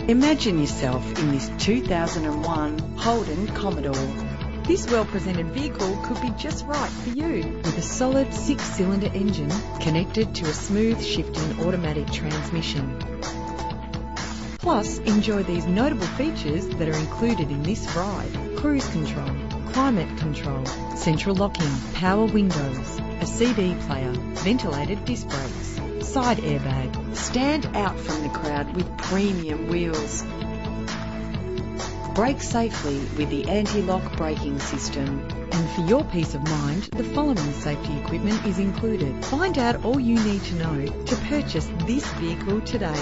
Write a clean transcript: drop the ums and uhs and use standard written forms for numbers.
Imagine yourself in this 2001 Holden Commodore. This well-presented vehicle could be just right for you, with a solid 6-cylinder engine connected to a smooth shifting automatic transmission. Plus, enjoy these notable features that are included in this ride: cruise control, climate control, central locking, power windows, a CD player, ventilated disc brakes, side airbag. Stand out from the crowd with premium wheels. Brake safely with the anti-lock braking system. And for your peace of mind, the following safety equipment is included. Find out all you need to know to purchase this vehicle today.